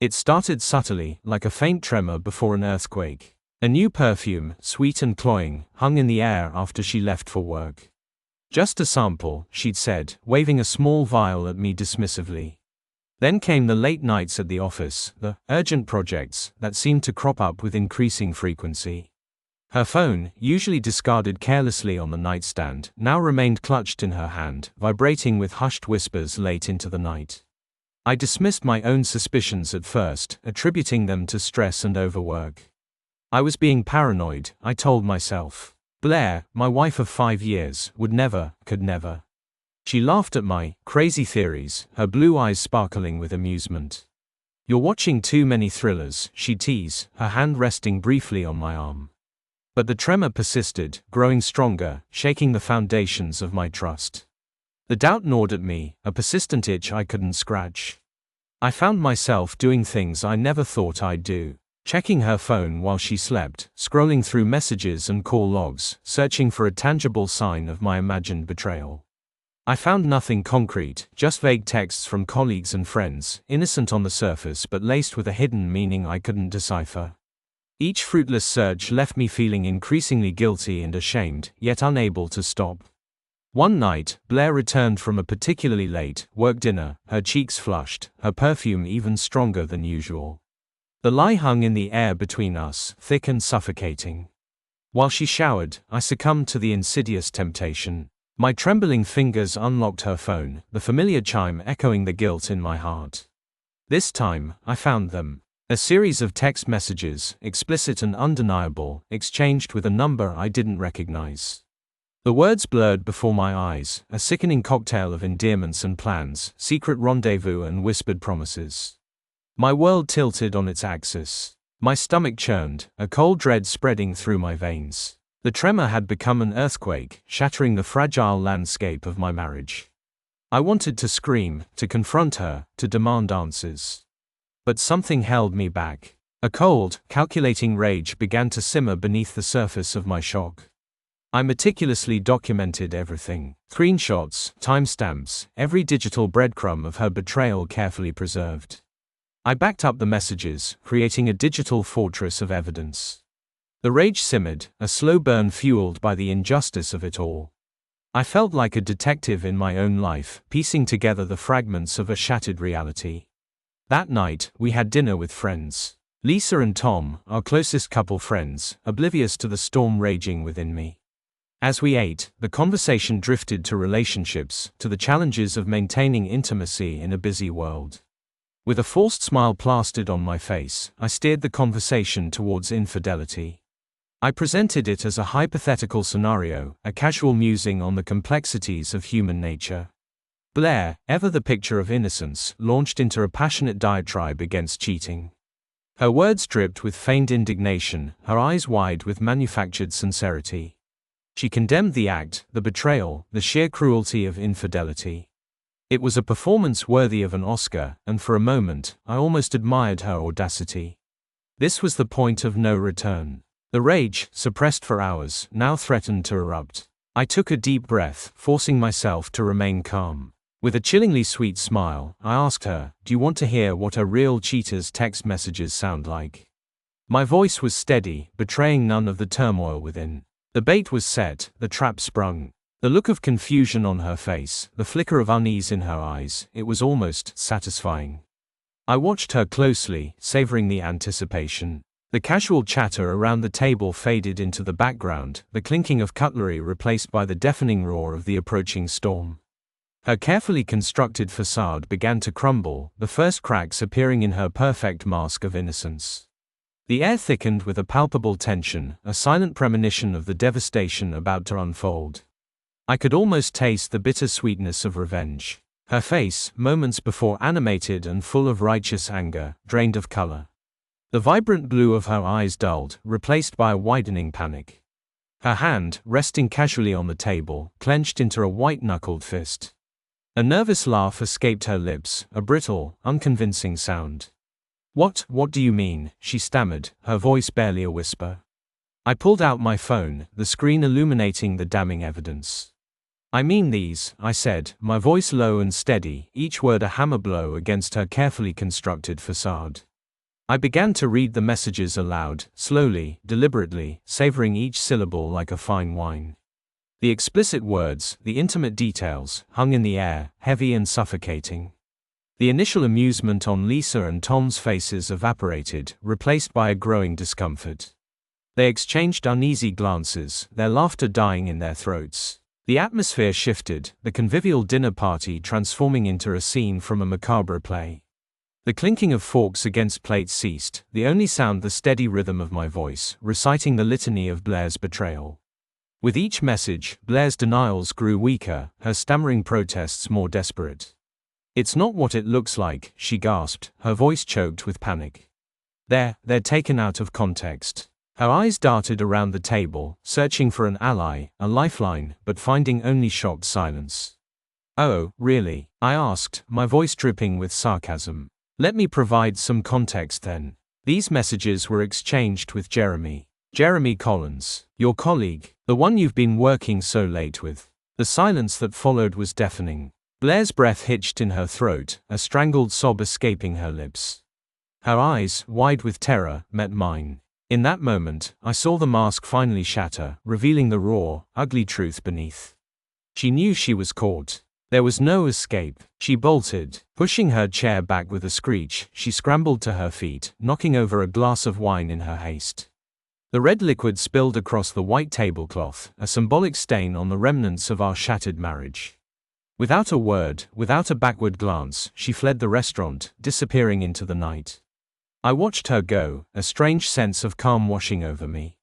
It started subtly, like a faint tremor before an earthquake. A new perfume, sweet and cloying, hung in the air after she left for work. "Just a sample," she'd said, waving a small vial at me dismissively. Then came the late nights at the office, the urgent projects that seemed to crop up with increasing frequency. Her phone, usually discarded carelessly on the nightstand, now remained clutched in her hand, vibrating with hushed whispers late into the night. I dismissed my own suspicions at first, attributing them to stress and overwork. I was being paranoid, I told myself. Blair, my wife of 5 years, would never, could never. She laughed at my crazy theories, her blue eyes sparkling with amusement. "You're watching too many thrillers," she'd tease, her hand resting briefly on my arm. But the tremor persisted, growing stronger, shaking the foundations of my trust. The doubt gnawed at me, a persistent itch I couldn't scratch. I found myself doing things I never thought I'd do. Checking her phone while she slept, scrolling through messages and call logs, searching for a tangible sign of my imagined betrayal. I found nothing concrete, just vague texts from colleagues and friends, innocent on the surface but laced with a hidden meaning I couldn't decipher. Each fruitless search left me feeling increasingly guilty and ashamed, yet unable to stop. One night, Blair returned from a particularly late work dinner, her cheeks flushed, her perfume even stronger than usual. The lie hung in the air between us, thick and suffocating. While she showered, I succumbed to the insidious temptation. My trembling fingers unlocked her phone, the familiar chime echoing the guilt in my heart. This time, I found them. A series of text messages, explicit and undeniable, exchanged with a number I didn't recognize. The words blurred before my eyes, a sickening cocktail of endearments and plans, secret rendezvous and whispered promises. My world tilted on its axis. My stomach churned, a cold dread spreading through my veins. The tremor had become an earthquake, shattering the fragile landscape of my marriage. I wanted to scream, to confront her, to demand answers. But something held me back. A cold, calculating rage began to simmer beneath the surface of my shock. I meticulously documented everything. Screenshots, timestamps, every digital breadcrumb of her betrayal carefully preserved. I backed up the messages, creating a digital fortress of evidence. The rage simmered, a slow burn fueled by the injustice of it all. I felt like a detective in my own life, piecing together the fragments of a shattered reality. That night, we had dinner with friends. Lisa and Tom, our closest couple friends, oblivious to the storm raging within me. As we ate, the conversation drifted to relationships, to the challenges of maintaining intimacy in a busy world. With a forced smile plastered on my face, I steered the conversation towards infidelity. I presented it as a hypothetical scenario, a casual musing on the complexities of human nature. Blair, ever the picture of innocence, launched into a passionate diatribe against cheating. Her words dripped with feigned indignation, her eyes wide with manufactured sincerity. She condemned the act, the betrayal, the sheer cruelty of infidelity. It was a performance worthy of an Oscar, and for a moment, I almost admired her audacity. This was the point of no return. The rage, suppressed for hours, now threatened to erupt. I took a deep breath, forcing myself to remain calm. With a chillingly sweet smile, I asked her, "Do you want to hear what a real cheater's text messages sound like?" My voice was steady, betraying none of the turmoil within. The bait was set, the trap sprung. The look of confusion on her face, the flicker of unease in her eyes, it was almost satisfying. I watched her closely, savoring the anticipation. The casual chatter around the table faded into the background, the clinking of cutlery replaced by the deafening roar of the approaching storm. Her carefully constructed facade began to crumble, the first cracks appearing in her perfect mask of innocence. The air thickened with a palpable tension, a silent premonition of the devastation about to unfold. I could almost taste the bitter sweetness of revenge. Her face, moments before animated and full of righteous anger, drained of color. The vibrant blue of her eyes dulled, replaced by a widening panic. Her hand, resting casually on the table, clenched into a white-knuckled fist. A nervous laugh escaped her lips, a brittle, unconvincing sound. What do you mean?" she stammered, her voice barely a whisper. I pulled out my phone, the screen illuminating the damning evidence. "I mean these," I said, my voice low and steady, each word a hammer blow against her carefully constructed facade. I began to read the messages aloud, slowly, deliberately, savoring each syllable like a fine wine. The explicit words, the intimate details, hung in the air, heavy and suffocating. The initial amusement on Lisa and Tom's faces evaporated, replaced by a growing discomfort. They exchanged uneasy glances, their laughter dying in their throats. The atmosphere shifted, the convivial dinner party transforming into a scene from a macabre play. The clinking of forks against plates ceased, the only sound the steady rhythm of my voice, reciting the litany of Blair's betrayal. With each message, Blair's denials grew weaker, her stammering protests more desperate. "It's not what it looks like," she gasped, her voice choked with panic. They're taken out of context." Her eyes darted around the table, searching for an ally, a lifeline, but finding only shocked silence. "Oh, really?" I asked, my voice dripping with sarcasm. "Let me provide some context then. These messages were exchanged with Jeremy. Jeremy Collins, your colleague, the one you've been working so late with." The silence that followed was deafening. Blair's breath hitched in her throat, a strangled sob escaping her lips. Her eyes, wide with terror, met mine. In that moment, I saw the mask finally shatter, revealing the raw, ugly truth beneath. She knew she was caught. There was no escape. She bolted. Pushing her chair back with a screech, she scrambled to her feet, knocking over a glass of wine in her haste. The red liquid spilled across the white tablecloth, a symbolic stain on the remnants of our shattered marriage. Without a word, without a backward glance, she fled the restaurant, disappearing into the night. I watched her go, a strange sense of calm washing over me.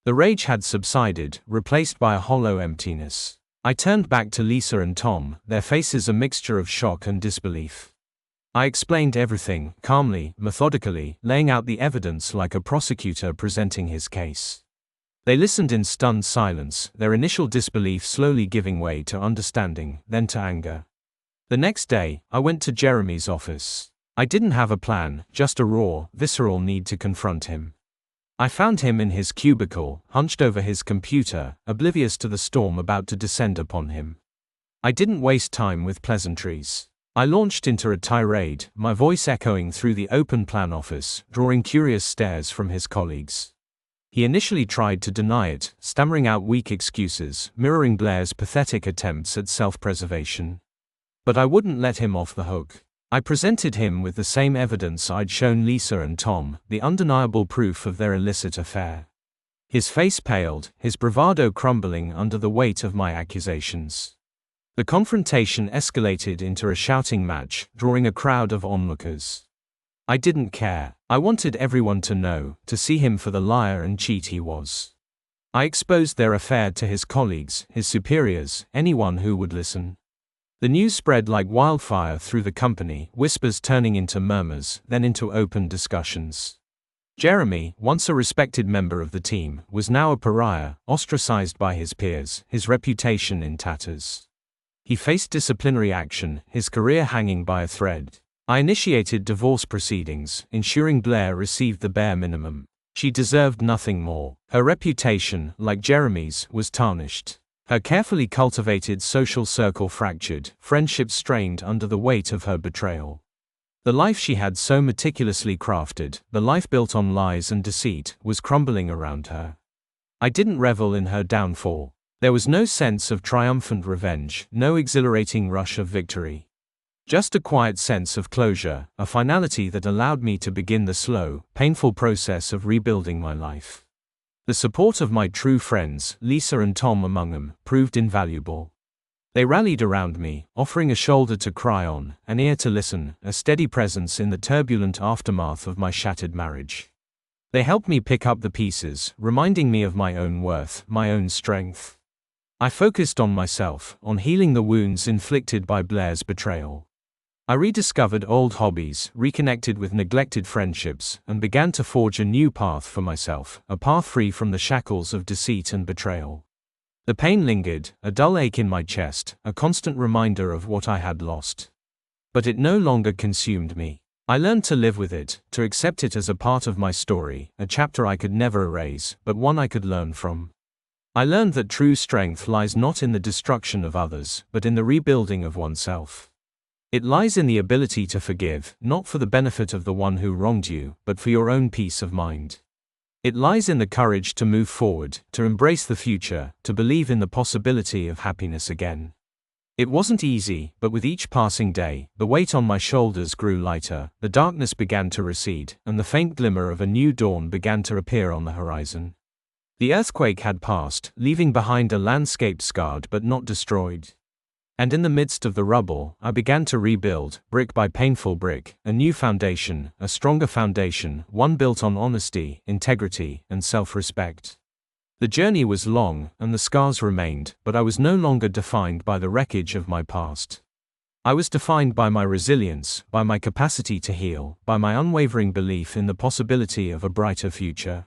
The rage had subsided, replaced by a hollow emptiness. I turned back to Lisa and Tom, their faces a mixture of shock and disbelief. I explained everything, calmly, methodically, laying out the evidence like a prosecutor presenting his case. They listened in stunned silence, their initial disbelief slowly giving way to understanding, then to anger. The next day, I went to Jeremy's office. I didn't have a plan, just a raw, visceral need to confront him. I found him in his cubicle, hunched over his computer, oblivious to the storm about to descend upon him. I didn't waste time with pleasantries. I launched into a tirade, my voice echoing through the open-plan office, drawing curious stares from his colleagues. He initially tried to deny it, stammering out weak excuses, mirroring Blair's pathetic attempts at self-preservation. But I wouldn't let him off the hook. I presented him with the same evidence I'd shown Lisa and Tom, the undeniable proof of their illicit affair. His face paled, his bravado crumbling under the weight of my accusations. The confrontation escalated into a shouting match, drawing a crowd of onlookers. I didn't care. I wanted everyone to know, to see him for the liar and cheat he was. I exposed their affair to his colleagues, his superiors, anyone who would listen. The news spread like wildfire through the company, whispers turning into murmurs, then into open discussions. Jeremy, once a respected member of the team, was now a pariah, ostracized by his peers, his reputation in tatters. He faced disciplinary action, his career hanging by a thread. I initiated divorce proceedings, ensuring Blair received the bare minimum. She deserved nothing more. Her reputation, like Jeremy's, was tarnished. Her carefully cultivated social circle fractured, friendships strained under the weight of her betrayal. The life she had so meticulously crafted, the life built on lies and deceit, was crumbling around her. I didn't revel in her downfall. There was no sense of triumphant revenge, no exhilarating rush of victory. Just a quiet sense of closure, a finality that allowed me to begin the slow, painful process of rebuilding my life. The support of my true friends, Lisa and Tom among them, proved invaluable. They rallied around me, offering a shoulder to cry on, an ear to listen, a steady presence in the turbulent aftermath of my shattered marriage. They helped me pick up the pieces, reminding me of my own worth, my own strength. I focused on myself, on healing the wounds inflicted by Blair's betrayal. I rediscovered old hobbies, reconnected with neglected friendships, and began to forge a new path for myself, a path free from the shackles of deceit and betrayal. The pain lingered, a dull ache in my chest, a constant reminder of what I had lost. But it no longer consumed me. I learned to live with it, to accept it as a part of my story, a chapter I could never erase, but one I could learn from. I learned that true strength lies not in the destruction of others, but in the rebuilding of oneself. It lies in the ability to forgive, not for the benefit of the one who wronged you, but for your own peace of mind. It lies in the courage to move forward, to embrace the future, to believe in the possibility of happiness again. It wasn't easy, but with each passing day, the weight on my shoulders grew lighter, the darkness began to recede, and the faint glimmer of a new dawn began to appear on the horizon. The earthquake had passed, leaving behind a landscape scarred but not destroyed. And in the midst of the rubble, I began to rebuild, brick by painful brick, a new foundation, a stronger foundation, one built on honesty, integrity, and self-respect. The journey was long, and the scars remained, but I was no longer defined by the wreckage of my past. I was defined by my resilience, by my capacity to heal, by my unwavering belief in the possibility of a brighter future.